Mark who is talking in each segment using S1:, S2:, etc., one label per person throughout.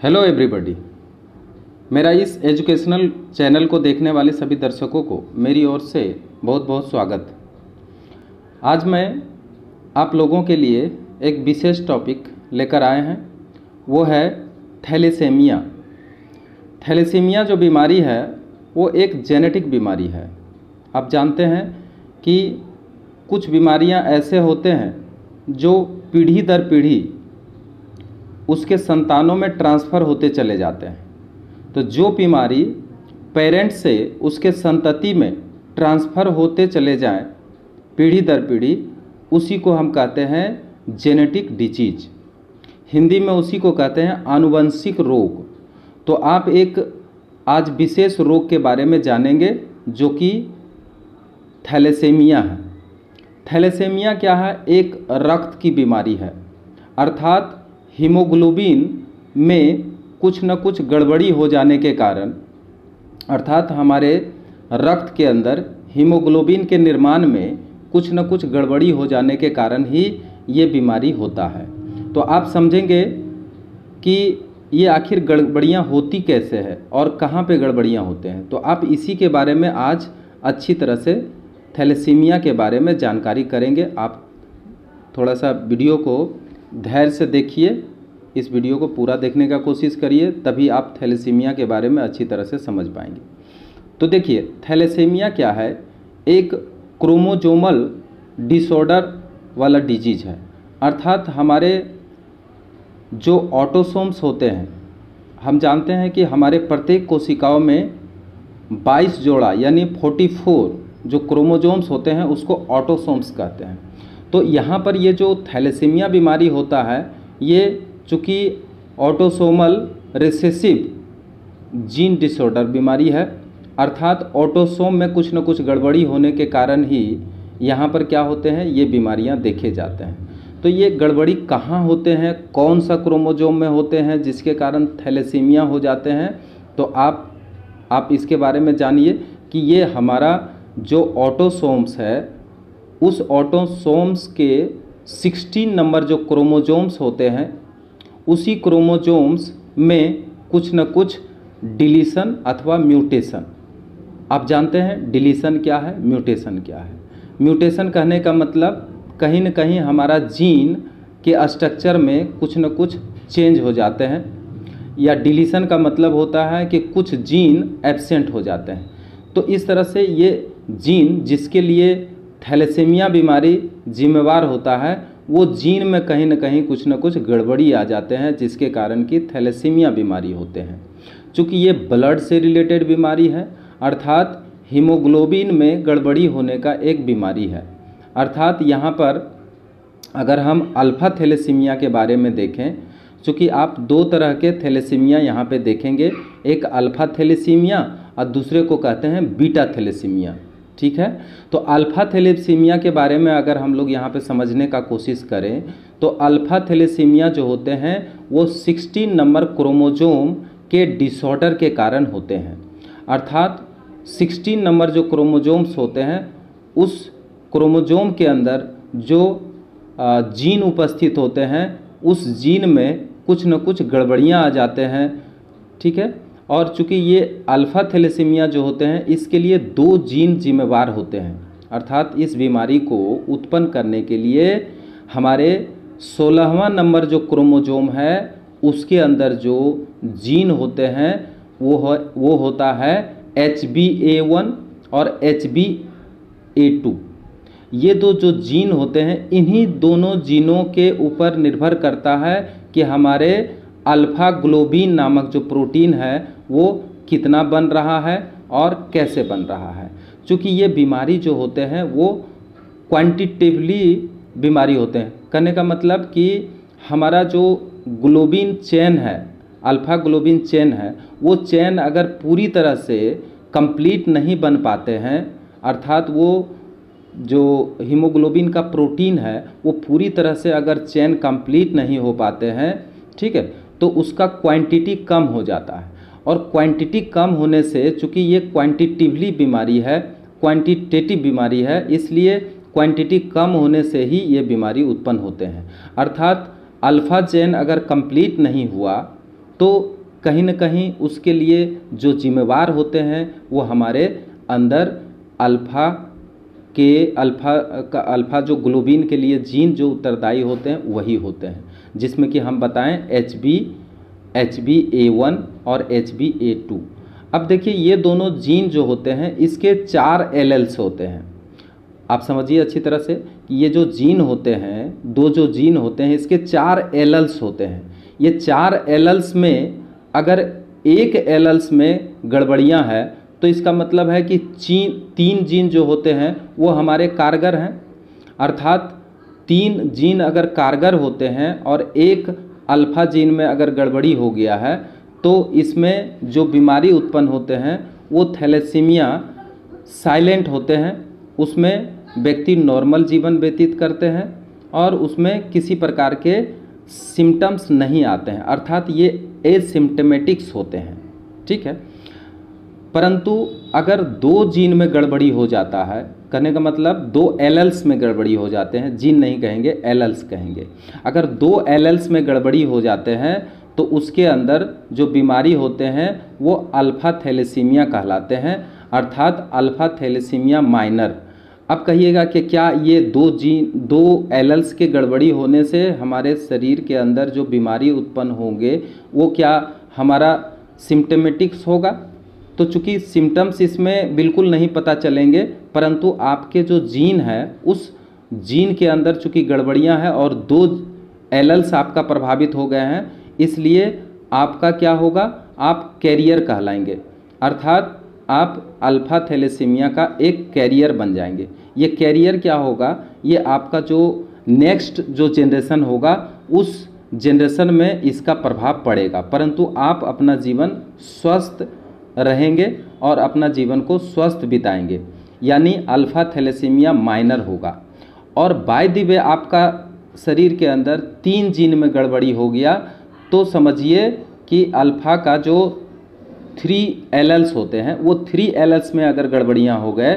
S1: Hello everybody. मेरा इस educational channel को देखने वाले सभी दर्शकों को मेरी ओर से बहुत बहुत स्वागत। आज मैं आप लोगों के लिए एक विशेष टॉपिक लेकर आए हैं, वो है थैलेसेमिया। थैलेसेमिया जो बीमारी है वो एक जेनेटिक बीमारी है। आप जानते हैं कि कुछ बीमारियां ऐसे होते हैं जो पीढ़ी दर पीढ़ी उसके संतानों में ट्रांसफ़र होते चले जाते हैं। तो जो बीमारी पेरेंट्स से उसके संतति में ट्रांसफ़र होते चले जाएं पीढ़ी दर पीढ़ी, उसी को हम कहते हैं जेनेटिक डिजीज। हिंदी में उसी को कहते हैं आनुवंशिक रोग। तो आप एक आज विशेष रोग के बारे में जानेंगे जो कि थैलेसेमिया है। थैलेसेमिया क्या है? एक रक्त की बीमारी है, अर्थात हीमोग्लोबिन में कुछ न कुछ गड़बड़ी हो जाने के कारण, अर्थात हमारे रक्त के अंदर हीमोग्लोबिन के निर्माण में कुछ न कुछ गड़बड़ी हो जाने के कारण ही ये बीमारी होता है। तो आप समझेंगे कि ये आखिर गड़बड़ियाँ होती कैसे है और कहाँ पे गड़बड़ियाँ होते हैं। तो आप इसी के बारे में आज अच्छी तरह से थैलेसीमिया के बारे में जानकारी करेंगे। आप थोड़ा सा वीडियो को धैर्य से देखिए, इस वीडियो को पूरा देखने का कोशिश करिए, तभी आप थैलेसीमिया के बारे में अच्छी तरह से समझ पाएंगे। तो देखिए, थैलेसीमिया क्या है? एक क्रोमोजोमल डिसऑर्डर वाला डिजीज है, अर्थात हमारे जो ऑटोसोम्स होते हैं, हम जानते हैं कि हमारे प्रत्येक कोशिकाओं में 22 जोड़ा यानी 44 जो क्रोमोजोम्स होते हैं उसको ऑटोसोम्स कहते हैं। तो यहाँ पर ये जो थैलेसीमिया बीमारी होता है, ये चूँकि ऑटोसोमल रिसेसिव जीन डिसऑर्डर बीमारी है, अर्थात ऑटोसोम में कुछ न कुछ गड़बड़ी होने के कारण ही यहाँ पर क्या होते हैं, ये बीमारियाँ देखे जाते हैं। तो ये गड़बड़ी कहाँ होते हैं, कौन सा क्रोमोजोम में होते हैं जिसके कारण थैलेसीमिया हो जाते हैं? तो आप इसके बारे में जानिए कि ये हमारा जो ऑटोसोम्स है, उस ऑटोसोम्स के 16 नंबर जो क्रोमोजोम्स होते हैं, उसी क्रोमोजोम्स में कुछ न कुछ डिलीशन अथवा म्यूटेशन। आप जानते हैं डिलीशन क्या है, म्यूटेशन क्या है। म्यूटेशन कहने का मतलब कहीं न कहीं हमारा जीन के स्ट्रक्चर में कुछ न कुछ चेंज हो जाते हैं, या डिलीशन का मतलब होता है कि कुछ जीन एब्सेंट हो जाते हैं। तो इस तरह से ये जीन जिसके लिए थैलेसीमिया बीमारी जिम्मेवार होता है, वो जीन में कहीं न कहीं कुछ न कुछ गड़बड़ी आ जाते हैं, जिसके कारण कि थैलेसीमिया बीमारी होते हैं। चूँकि ये ब्लड से रिलेटेड बीमारी है, अर्थात हीमोग्लोबिन में गड़बड़ी होने का एक बीमारी है। अर्थात यहाँ पर अगर हम अल्फ़ा थैलेसीमिया के बारे में देखें, चूँकि आप दो तरह के थैलेसीमिया यहाँ पे देखेंगे, एक अल्फ़ा थैलेसीमिया और दूसरे को कहते हैं बीटा थैलेसीमिया। ठीक है, तो अल्फ़ा थैलेसीमिया के बारे में अगर हम लोग यहाँ पे समझने का कोशिश करें, तो अल्फ़ा थैलेसीमिया जो होते हैं वो 16 नंबर क्रोमोजोम के डिसऑर्डर के कारण होते हैं। अर्थात 16 नंबर जो क्रोमोजोम्स होते हैं, उस क्रोमोजोम के अंदर जो जीन उपस्थित होते हैं, उस जीन में कुछ न कुछ गड़बड़ियाँ आ जाते हैं। ठीक है, और चूँकि ये अल्फ़ा थैलेसीमिया जो होते हैं, इसके लिए 2 जीन जिम्मेवार होते हैं। अर्थात इस बीमारी को उत्पन्न करने के लिए हमारे 16वां नंबर जो क्रोमोजोम है, उसके अंदर जो जीन होते हैं वो होता है HbA1 और HbA2। ये दो जो जीन होते हैं, इन्हीं दोनों जीनों के ऊपर निर्भर करता है कि हमारे अल्फ़ा ग्लोबिन नामक जो प्रोटीन है वो कितना बन रहा है और कैसे बन रहा है। चूँकि ये बीमारी जो होते हैं वो क्वांटिटेटिवली बीमारी होते हैं। कहने का मतलब कि हमारा जो ग्लोबिन चेन है, अल्फ़ा ग्लोबिन चेन है, वो चेन अगर पूरी तरह से कंप्लीट नहीं बन पाते हैं, अर्थात वो जो हीमोग्लोबिन का प्रोटीन है वो पूरी तरह से अगर चेन कंप्लीट नहीं हो पाते हैं, ठीक है, तो उसका क्वांटिटी कम हो जाता है। और क्वांटिटी कम होने से, चूँकि ये क्वांटिटिवली बीमारी है, क्वांटिटेटिव बीमारी है, इसलिए क्वांटिटी कम होने से ही ये बीमारी उत्पन्न होते हैं। अर्थात अल्फ़ा चेन अगर कंप्लीट नहीं हुआ तो कहीं न कहीं उसके लिए जो जिम्मेवार होते हैं वो हमारे अंदर अल्फ़ा जो ग्लोबिन के लिए जीन जो उत्तरदायी होते हैं वही होते हैं, जिसमें कि हम बताएं HbA1 और HbA2। अब देखिए ये दोनों जीन जो होते हैं इसके 4 एलेल्स होते हैं। आप समझिए अच्छी तरह से कि ये जो जीन होते हैं, दो जो जीन होते हैं इसके 4 एलेल्स होते हैं। ये 4 एलेल्स में अगर एक एलेल्स में गड़बड़ियां हैं तो इसका मतलब है कि 3 जीन जो होते हैं वो हमारे कारगर हैं। अर्थात 3 जीन अगर कारगर होते हैं और एक अल्फ़ा जीन में अगर गड़बड़ी हो गया है तो इसमें जो बीमारी उत्पन्न होते हैं वो थैलेसीमिया साइलेंट होते हैं। उसमें व्यक्ति नॉर्मल जीवन व्यतीत करते हैं और उसमें किसी प्रकार के सिम्टम्स नहीं आते हैं, अर्थात ये एसिम्टमेटिक्स होते हैं। ठीक है। परंतु अगर 2 जीन में गड़बड़ी हो जाता है, कहने का मतलब 2 एलेल्स में गड़बड़ी हो जाते हैं, जीन नहीं कहेंगे एलेल्स कहेंगे। अगर 2 एलेल्स में गड़बड़ी हो जाते हैं तो उसके अंदर जो बीमारी होते हैं वो अल्फ़ा थैलेसीमिया कहलाते हैं, अर्थात अल्फ़ा थैलेसीमिया माइनर। अब कहिएगा कि क्या ये 2 एलेल्स के गड़बड़ी होने से हमारे शरीर के अंदर जो बीमारी उत्पन्न होंगे वो क्या हमारा सिम्टमेटिक्स होगा? तो चूँकि सिम्टम्स इसमें बिल्कुल नहीं पता चलेंगे, परंतु आपके जो जीन है उस जीन के अंदर चूँकि गड़बड़ियाँ हैं और 2 एलेल्स आपका प्रभावित हो गए हैं, इसलिए आपका क्या होगा, आप कैरियर कहलाएंगे, अर्थात आप अल्फ़ा थैलेसीमिया का एक कैरियर बन जाएंगे। ये कैरियर क्या होगा, ये आपका जो नेक्स्ट जो जनरेशन होगा उस जनरेशन में इसका प्रभाव पड़ेगा, परंतु आप अपना जीवन स्वस्थ रहेंगे और अपना जीवन को स्वस्थ बिताएंगे, यानी अल्फ़ा थैलेसीमिया माइनर होगा। और बाय द वे आपका शरीर के अंदर 3 जीन में गड़बड़ी हो गया तो समझिए कि अल्फ़ा का जो 3 एलेल्स होते हैं वो 3 एलेल्स में अगर गड़बड़ियाँ हो गए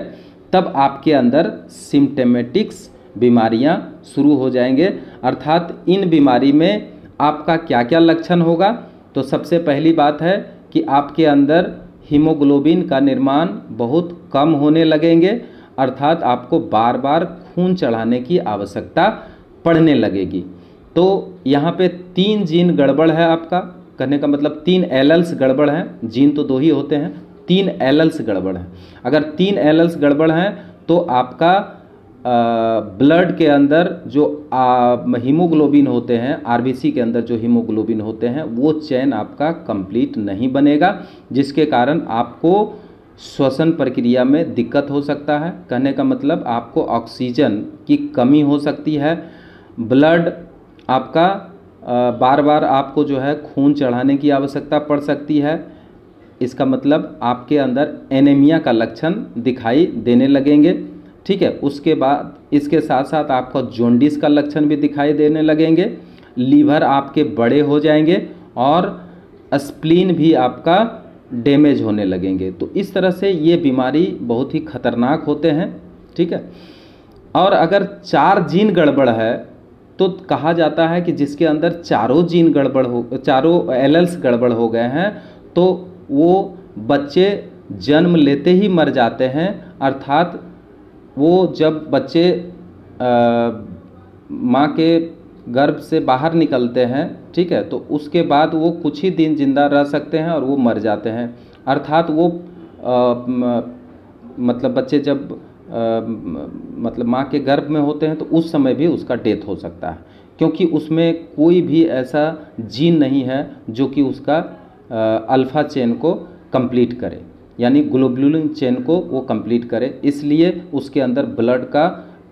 S1: तब आपके अंदर सिम्टमेटिक्स बीमारियाँ शुरू हो जाएंगे। अर्थात इन बीमारी में आपका क्या क्या लक्षण होगा, तो सबसे पहली बात है कि आपके अंदर हीमोग्लोबिन का निर्माण बहुत कम होने लगेंगे, अर्थात आपको बार बार खून चढ़ाने की आवश्यकता पड़ने लगेगी। तो यहाँ पे 3 जीन गड़बड़ है आपका, कहने का मतलब 3 एलेल्स गड़बड़ हैं, जीन तो 2 ही होते हैं, 3 एलेल्स गड़बड़ हैं। अगर 3 एलेल्स गड़बड़ हैं तो आपका ब्लड के अंदर जो हीमोग्लोबिन होते हैं, आरबीसी के अंदर जो हीमोग्लोबिन होते हैं वो चैन आपका कंप्लीट नहीं बनेगा, जिसके कारण आपको श्वसन प्रक्रिया में दिक्कत हो सकता है। कहने का मतलब आपको ऑक्सीजन की कमी हो सकती है। ब्लड आपका बार बार आपको जो है खून चढ़ाने की आवश्यकता पड़ सकती है। इसका मतलब आपके अंदर एनीमिया का लक्षण दिखाई देने लगेंगे। ठीक है। उसके बाद इसके साथ साथ आपका जॉन्डिस का लक्षण भी दिखाई देने लगेंगे, लीवर आपके बड़े हो जाएंगे और स्प्लीन भी आपका डैमेज होने लगेंगे। तो इस तरह से ये बीमारी बहुत ही खतरनाक होते हैं। ठीक है। और अगर 4 जीन गड़बड़ है तो कहा जाता है कि जिसके अंदर चारों एलेल्स गड़बड़ हो गए हैं तो वो बच्चे जन्म लेते ही मर जाते हैं। अर्थात वो जब बच्चे माँ के गर्भ से बाहर निकलते हैं, ठीक है, तो उसके बाद वो कुछ ही दिन जिंदा रह सकते हैं और वो मर जाते हैं। अर्थात वो मतलब बच्चे जब मतलब माँ के गर्भ में होते हैं तो उस समय भी उसका डेथ हो सकता है, क्योंकि उसमें कोई भी ऐसा जीन नहीं है जो कि उसका अल्फ़ा चेन को कंप्लीट करे, यानी ग्लोबुलिन चेन को वो कंप्लीट करे। इसलिए उसके अंदर ब्लड का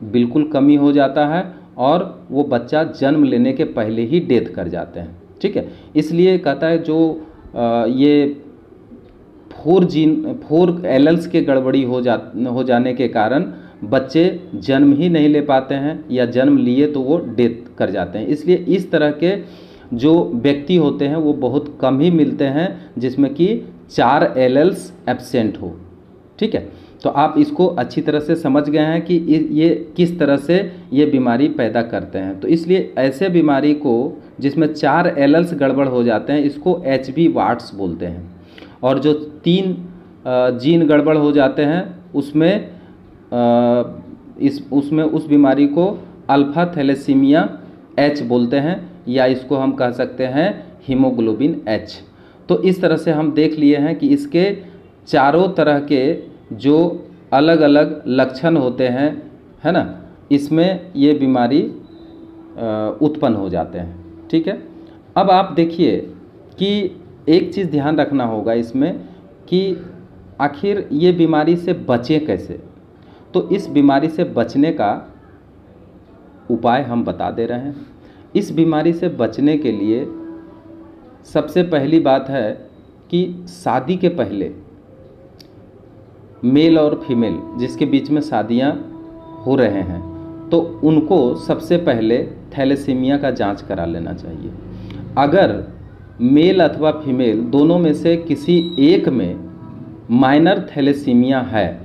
S1: बिल्कुल कमी हो जाता है और वो बच्चा जन्म लेने के पहले ही डेथ कर जाते हैं। ठीक है। इसलिए कहता है जो ये 4 एलेल्स के गड़बड़ी हो जाने के कारण बच्चे जन्म ही नहीं ले पाते हैं या जन्म लिए तो वो डेथ कर जाते हैं। इसलिए इस तरह के जो व्यक्ति होते हैं वो बहुत कम ही मिलते हैं जिसमें कि 4 एलेल्स एब्सेंट हो। ठीक। ठीक है। तो आप इसको अच्छी तरह से समझ गए हैं कि ये किस तरह से ये बीमारी पैदा करते हैं। तो इसलिए ऐसे बीमारी को जिसमें 4 एलल्स गड़बड़ हो जाते हैं इसको HB वाट्स बोलते हैं, और जो 3 जीन गड़बड़ हो जाते हैं उसमें उस बीमारी को अल्फा थैलेसीमिया H बोलते हैं, या इसको हम कह सकते हैं हीमोग्लोबिन H। तो इस तरह से हम देख लिए हैं कि इसके चारों तरह के जो अलग अलग लक्षण होते हैं, है ना, इसमें ये बीमारी उत्पन्न हो जाते हैं। ठीक है। अब आप देखिए कि एक चीज़ ध्यान रखना होगा इसमें कि आखिर ये बीमारी से बचें कैसे। तो इस बीमारी से बचने का उपाय हम बता दे रहे हैं। इस बीमारी से बचने के लिए सबसे पहली बात है कि शादी के पहले मेल और फीमेल जिसके बीच में शादियां हो रहे हैं तो उनको सबसे पहले थैलेसीमिया का जांच करा लेना चाहिए। अगर मेल अथवा फीमेल दोनों में से किसी एक में माइनर थैलेसीमिया है,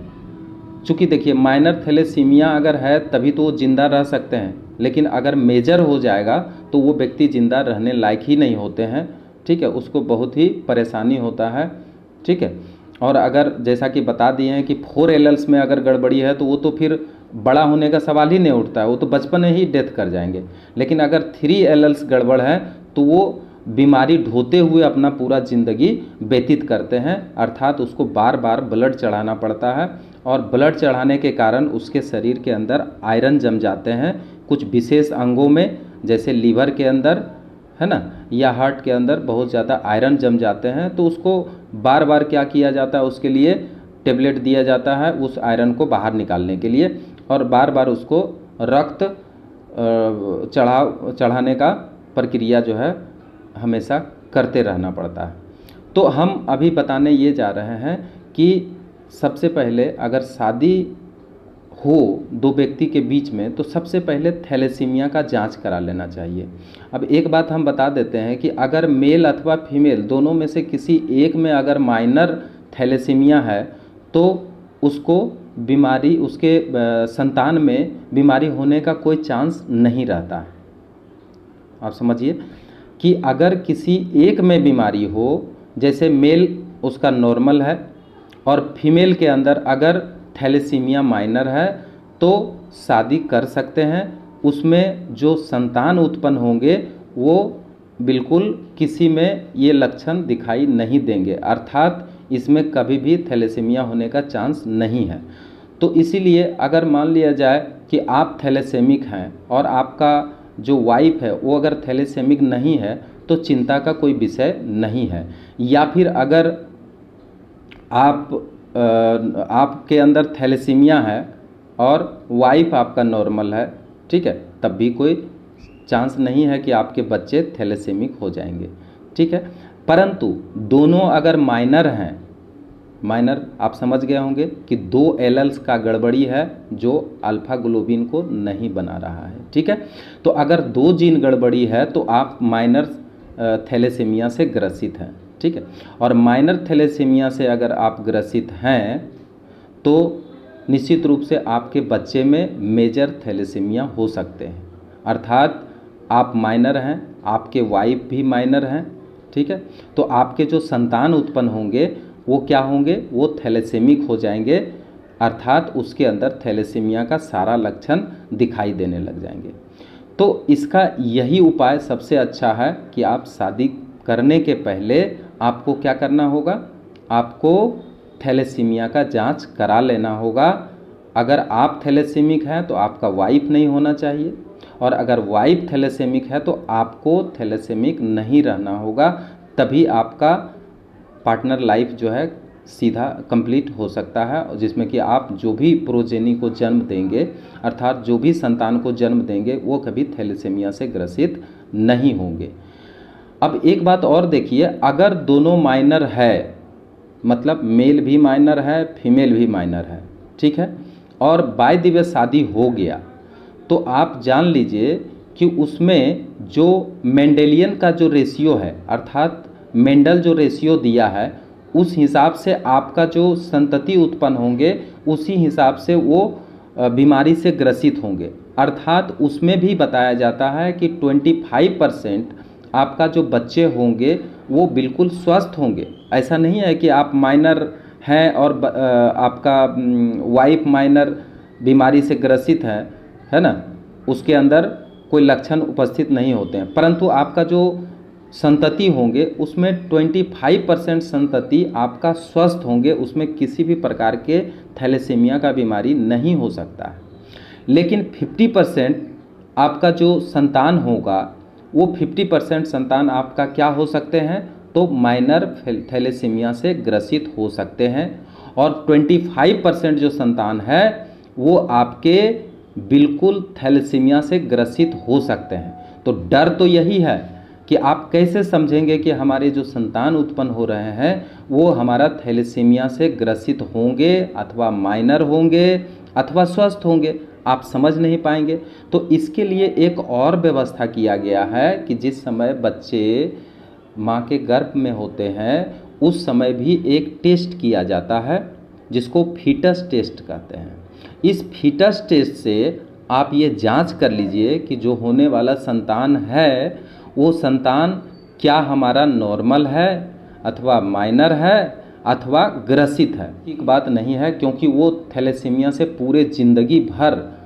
S1: चूँकि देखिए माइनर थैलेसीमिया अगर है तभी तो वो जिंदा रह सकते हैं, लेकिन अगर मेजर हो जाएगा तो वो व्यक्ति जिंदा रहने लायक ही नहीं होते हैं। ठीक है, उसको बहुत ही परेशानी होता है। ठीक है। और अगर जैसा कि बता दिए हैं कि 4 एलल्स में अगर गड़बड़ी है तो वो तो फिर बड़ा होने का सवाल ही नहीं उठता है, वो तो बचपन में ही डेथ कर जाएंगे। लेकिन अगर 3 एलल्स गड़बड़ है तो वो बीमारी ढोते हुए अपना पूरा ज़िंदगी व्यतीत करते हैं, अर्थात उसको बार बार ब्लड चढ़ाना पड़ता है, और ब्लड चढ़ाने के कारण उसके शरीर के अंदर आयरन जम जाते हैं कुछ विशेष अंगों में, जैसे लीवर के अंदर, है ना, या हार्ट के अंदर बहुत ज़्यादा आयरन जम जाते हैं। तो उसको बार बार क्या किया जाता है, उसके लिए टेबलेट दिया जाता है उस आयरन को बाहर निकालने के लिए, और बार बार उसको रक्त चढ़ाने का प्रक्रिया जो है हमेशा करते रहना पड़ता है। तो हम अभी बताने ये जा रहे हैं कि सबसे पहले अगर शादी हो 2 व्यक्ति के बीच में तो सबसे पहले थैलेसीमिया का जांच करा लेना चाहिए। अब एक बात हम बता देते हैं कि अगर मेल अथवा फीमेल दोनों में से किसी एक में अगर माइनर थैलेसीमिया है तो उसको बीमारी, उसके संतान में बीमारी होने का कोई चांस नहीं रहता है। आप समझिए कि अगर किसी एक में बीमारी हो, जैसे मेल उसका नॉर्मल है और फीमेल के अंदर अगर थैलेसीमिया माइनर है तो शादी कर सकते हैं। उसमें जो संतान उत्पन्न होंगे वो बिल्कुल किसी में ये लक्षण दिखाई नहीं देंगे, अर्थात इसमें कभी भी थैलेसीमिया होने का चांस नहीं है। तो इसीलिए अगर मान लिया जाए कि आप थैलेसेमिक हैं और आपका जो वाइफ है वो अगर थैलेसेमिक नहीं है तो चिंता का कोई विषय नहीं है। या फिर अगर आपके अंदर थैलेसीमिया है और वाइफ आपका नॉर्मल है, ठीक है, तब भी कोई चांस नहीं है कि आपके बच्चे थैलेसेमिक हो जाएंगे। ठीक है। परंतु दोनों अगर माइनर हैं, माइनर आप समझ गए होंगे कि 2 एलल्स का गड़बड़ी है जो अल्फा ग्लोबिन को नहीं बना रहा है। ठीक है। तो अगर 2 जीन गड़बड़ी है तो आप माइनर थैलेसीमिया से ग्रसित हैं। ठीक है। और माइनर थैलेसीमिया से अगर आप ग्रसित हैं तो निश्चित रूप से आपके बच्चे में मेजर थैलेसीमिया हो सकते हैं, अर्थात आप माइनर हैं, आपके वाइफ भी माइनर हैं। ठीक है। तो आपके जो संतान उत्पन्न होंगे वो क्या होंगे, वो थैलेसेमिक हो जाएंगे, अर्थात उसके अंदर थैलेसीमिया का सारा लक्षण दिखाई देने लग जाएंगे। तो इसका यही उपाय सबसे अच्छा है कि आप शादी करने के पहले आपको क्या करना होगा, आपको थैलेसीमिया का जांच करा लेना होगा। अगर आप थैलेसेमिक हैं तो आपका वाइफ नहीं होना चाहिए, और अगर वाइफ थैलेसेमिक है तो आपको थैलेसेमिक नहीं रहना होगा, तभी आपका पार्टनर लाइफ जो है सीधा कंप्लीट हो सकता है, जिसमें कि आप जो भी प्रोजेनी को जन्म देंगे, अर्थात जो भी संतान को जन्म देंगे वो कभी थैलेसीमिया से ग्रसित नहीं होंगे। अब एक बात और देखिए, अगर दोनों माइनर है, मतलब मेल भी माइनर है फीमेल भी माइनर है, ठीक है, और बाय द वे शादी हो गया, तो आप जान लीजिए कि उसमें जो मेंडेलियन का जो रेशियो है, अर्थात मेंडल जो रेशियो दिया है उस हिसाब से आपका जो संतति उत्पन्न होंगे उसी हिसाब से वो बीमारी से ग्रसित होंगे। अर्थात उसमें भी बताया जाता है कि 25% आपका जो बच्चे होंगे वो बिल्कुल स्वस्थ होंगे। ऐसा नहीं है कि आप माइनर हैं और आपका वाइफ माइनर बीमारी से ग्रसित है ना, उसके अंदर कोई लक्षण उपस्थित नहीं होते हैं, परंतु आपका जो संतति होंगे उसमें 25% संतति आपका स्वस्थ होंगे, उसमें किसी भी प्रकार के थैलेसीमिया का बीमारी नहीं हो सकता है। लेकिन 50% आपका जो संतान होगा वो 50% संतान आपका क्या हो सकते हैं, तो माइनर थैलेसीमिया से ग्रसित हो सकते हैं, और 25% जो संतान है वो आपके बिल्कुल थैलेसीमिया से ग्रसित हो सकते हैं। तो डर तो यही है कि आप कैसे समझेंगे कि हमारे जो संतान उत्पन्न हो रहे हैं वो हमारा थैलेसीमिया से ग्रसित होंगे अथवा माइनर होंगे अथवा स्वस्थ होंगे, आप समझ नहीं पाएंगे। तो इसके लिए एक और व्यवस्था किया गया है कि जिस समय बच्चे माँ के गर्भ में होते हैं उस समय भी एक टेस्ट किया जाता है जिसको फीटस टेस्ट कहते हैं। इस फीटस टेस्ट से आप ये जांच कर लीजिए कि जो होने वाला संतान है वो संतान क्या हमारा नॉर्मल है अथवा माइनर है अथवा ग्रसित है। एक बात नहीं है, क्योंकि वो थैलेसीमिया से पूरे ज़िंदगी भर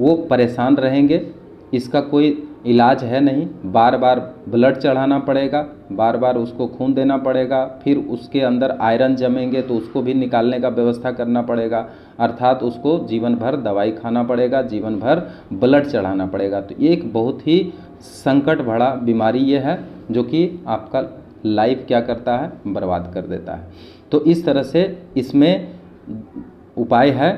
S1: वो परेशान रहेंगे, इसका कोई इलाज है नहीं। बार बार ब्लड चढ़ाना पड़ेगा, बार बार उसको खून देना पड़ेगा, फिर उसके अंदर आयरन जमेंगे तो उसको भी निकालने का व्यवस्था करना पड़ेगा, अर्थात उसको जीवन भर दवाई खाना पड़ेगा, जीवन भर ब्लड चढ़ाना पड़ेगा। तो एक बहुत ही संकट भरा बीमारी ये है जो कि आपका लाइफ क्या करता है, बर्बाद कर देता है। तो इस तरह से इसमें उपाय है।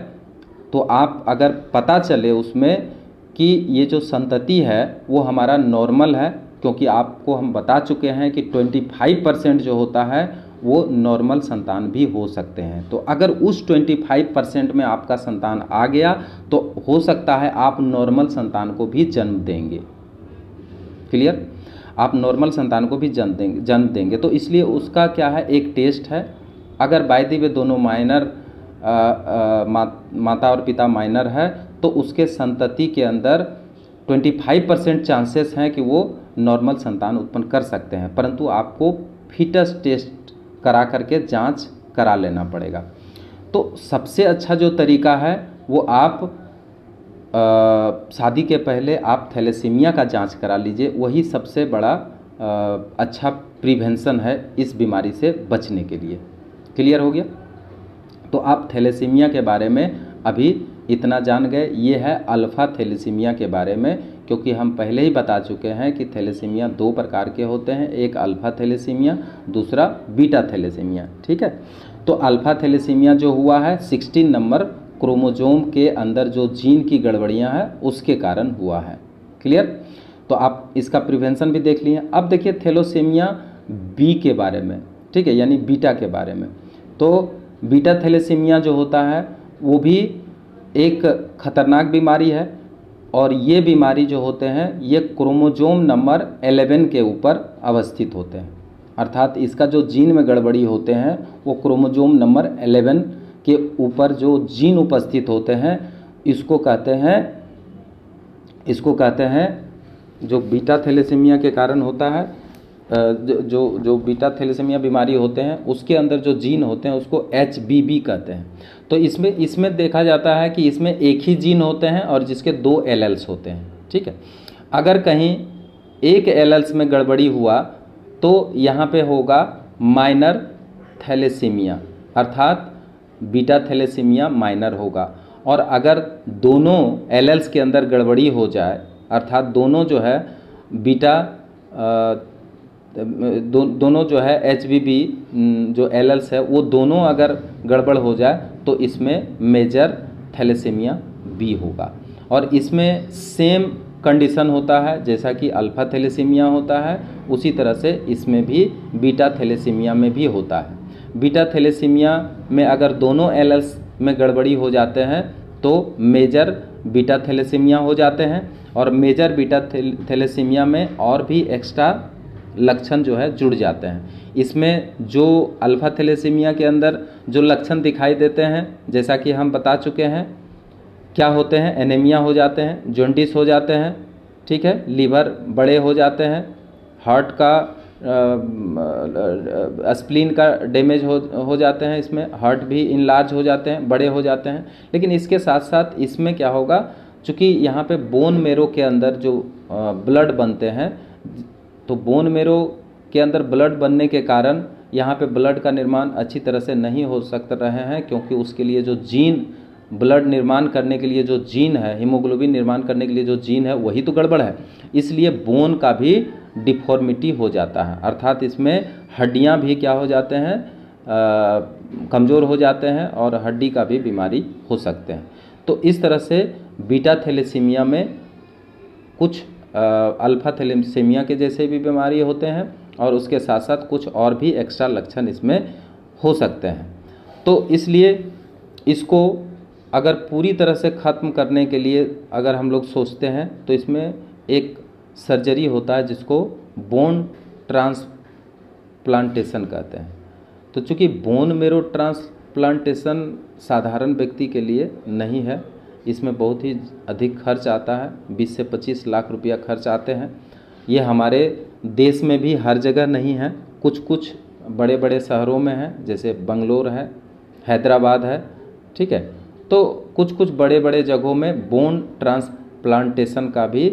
S1: तो आप अगर पता चले उसमें कि ये जो संतति है वो हमारा नॉर्मल है, क्योंकि आपको हम बता चुके हैं कि 25% जो होता है वो नॉर्मल संतान भी हो सकते हैं। तो अगर उस 25% में आपका संतान आ गया तो हो सकता है आप नॉर्मल संतान को भी जन्म देंगे। क्लियर? आप नॉर्मल संतान को भी जन्म देंगे। तो इसलिए उसका क्या है, एक टेस्ट है। अगर बाय द वे दोनों माइनर माता और पिता माइनर है तो उसके संतति के अंदर 25% चांसेस हैं कि वो नॉर्मल संतान उत्पन्न कर सकते हैं, परंतु आपको फीटस टेस्ट करा करके जांच करा लेना पड़ेगा। तो सबसे अच्छा जो तरीका है वो आप शादी के पहले आप थैलेसीमिया का जांच करा लीजिए, वही सबसे बड़ा अच्छा प्रिवेंशन है इस बीमारी से बचने के लिए। क्लियर हो गया? तो आप थैलेसीमिया के बारे में अभी इतना जान गए। ये है अल्फ़ा थैलेसीमिया के बारे में, क्योंकि हम पहले ही बता चुके हैं कि थैलेसीमिया 2 प्रकार के होते हैं, एक अल्फ़ा थैलेसीमिया, दूसरा बीटा थैलेसीमिया। ठीक है? तो अल्फ़ा थैलेसीमिया जो हुआ है 16 नंबर क्रोमोजोम के अंदर जो जीन की गड़बड़ियां हैं उसके कारण हुआ है। क्लियर? तो आप इसका प्रिवेंशन भी देख लिए। अब देखिए थैलेसीमिया बी के बारे में, ठीक है, यानी बीटा के बारे में। तो बीटा थैलेसीमिया जो होता है वो भी एक खतरनाक बीमारी है, और ये बीमारी जो होते हैं ये क्रोमोजोम नंबर 11 के ऊपर अवस्थित होते हैं, अर्थात इसका जो जीन में गड़बड़ी होते हैं वो क्रोमोजोम नंबर 11 के ऊपर जो जीन उपस्थित होते हैं इसको कहते हैं जो बीटा थैलेसीमिया के कारण होता है, जो बीटा थैलेसीमिया बीमारी होते हैं उसके अंदर जो जीन होते हैं उसको HBB कहते हैं। तो इसमें देखा जाता है कि इसमें एक ही जीन होते हैं और जिसके 2 एलेल्स होते हैं। ठीक है? अगर कहीं एक एलेल्स में गड़बड़ी हुआ तो यहाँ पे होगा माइनर थैलेसीमिया, अर्थात बीटा थैलेसीमिया माइनर होगा। और अगर दोनों एलेल्स के अंदर गड़बड़ी हो जाए, अर्थात दोनों जो है बीटा दोनों जो है HBB जो एलेल्स है वो दोनों अगर गड़बड़ हो जाए तो इसमें मेजर थैलेसीमिया बी होगा। और इसमें सेम कंडीशन होता है जैसा कि अल्फ़ा थैलेसीमिया होता है, उसी तरह से इसमें भी बीटा थैलेसीमिया में भी होता है। बीटा थैलेसीमिया में अगर दोनों एलेल्स में गड़बड़ी हो जाते हैं तो मेजर बीटा थैलेसीमिया हो जाते हैं, और मेजर बीटा थैलेसीमिया में और भी एक्स्ट्रा लक्षण जो है जुड़ जाते हैं। इसमें जो अल्फा थैलेसीमिया के अंदर जो लक्षण दिखाई देते हैं, जैसा कि हम बता चुके हैं, क्या होते हैं, एनीमिया हो जाते हैं, जॉन्डिस हो जाते हैं, ठीक है, लीवर बड़े हो जाते हैं, हार्ट का स्प्लीन का डैमेज हो जाते हैं, इसमें हार्ट भी इनलार्ज हो जाते हैं, बड़े हो जाते हैं। लेकिन इसके साथ साथ इसमें क्या होगा, चूँकि यहाँ पे बोन मेरो के अंदर जो ब्लड बनते हैं, तो बोन मेरो के अंदर ब्लड बनने के कारण यहाँ पे ब्लड का निर्माण अच्छी तरह से नहीं हो सकते रहे हैं, क्योंकि उसके लिए जो जीन, ब्लड निर्माण करने के लिए जो जीन है, हीमोग्लोबिन निर्माण करने के लिए जो जीन है, वही तो गड़बड़ है। इसलिए बोन का भी डिफॉर्मिटी हो जाता है, अर्थात इसमें हड्डियां भी क्या हो जाते हैं, कमज़ोर हो जाते हैं और हड्डी का भी बीमारी हो सकते हैं। तो इस तरह से बीटा थैलेसीमिया में कुछ अल्फा थैलेसीमिया के जैसे भी बीमारी होते हैं और उसके साथ साथ कुछ और भी एक्स्ट्रा लक्षण इसमें हो सकते हैं। तो इसलिए इसको अगर पूरी तरह से ख़त्म करने के लिए अगर हम लोग सोचते हैं तो इसमें एक सर्जरी होता है जिसको बोन ट्रांसप्लांटेशन कहते हैं। तो चूँकि बोन मेरो ट्रांसप्लांटेशन साधारण व्यक्ति के लिए नहीं है, इसमें बहुत ही अधिक खर्च आता है, 20 से 25 लाख रुपया खर्च आते हैं। ये हमारे देश में भी हर जगह नहीं है, कुछ कुछ बड़े बड़े शहरों में है, जैसे बंगलोर है, हैदराबाद है, ठीक है। तो कुछ कुछ बड़े बड़े जगहों में बोन ट्रांसप्लांटेशन का भी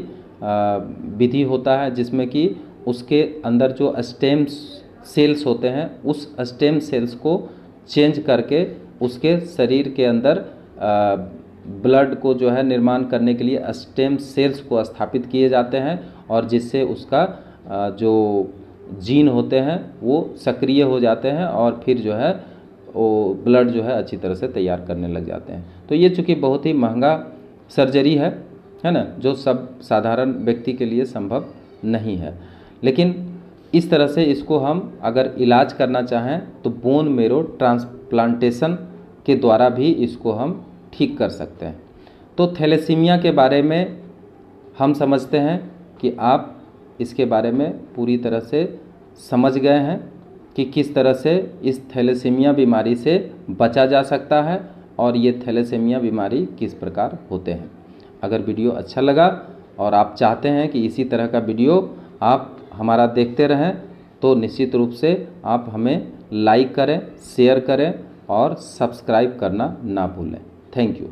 S1: विधि होता है, जिसमें कि उसके अंदर जो स्टेम सेल्स होते हैं, उस स्टेम सेल्स को चेंज करके उसके शरीर के अंदर ब्लड को जो है निर्माण करने के लिए स्टेम सेल्स को स्थापित किए जाते हैं, और जिससे उसका जो जीन होते हैं वो सक्रिय हो जाते हैं और फिर जो है वो ब्लड जो है अच्छी तरह से तैयार करने लग जाते हैं। तो ये चूँकि बहुत ही महंगा सर्जरी है ना, जो सब साधारण व्यक्ति के लिए संभव नहीं है। लेकिन इस तरह से इसको हम अगर इलाज करना चाहें तो बोन मेरो ट्रांसप्लांटेशन के द्वारा भी इसको हम ठीक कर सकते हैं। तो थैलेसीमिया के बारे में हम समझते हैं कि आप इसके बारे में पूरी तरह से समझ गए हैं कि किस तरह से इस थैलेसीमिया बीमारी से बचा जा सकता है और ये थैलेसीमिया बीमारी किस प्रकार होते हैं। अगर वीडियो अच्छा लगा और आप चाहते हैं कि इसी तरह का वीडियो आप हमारा देखते रहें, तो निश्चित रूप से आप हमें लाइक करें, शेयर करें और सब्सक्राइब करना ना भूलें। Thank you.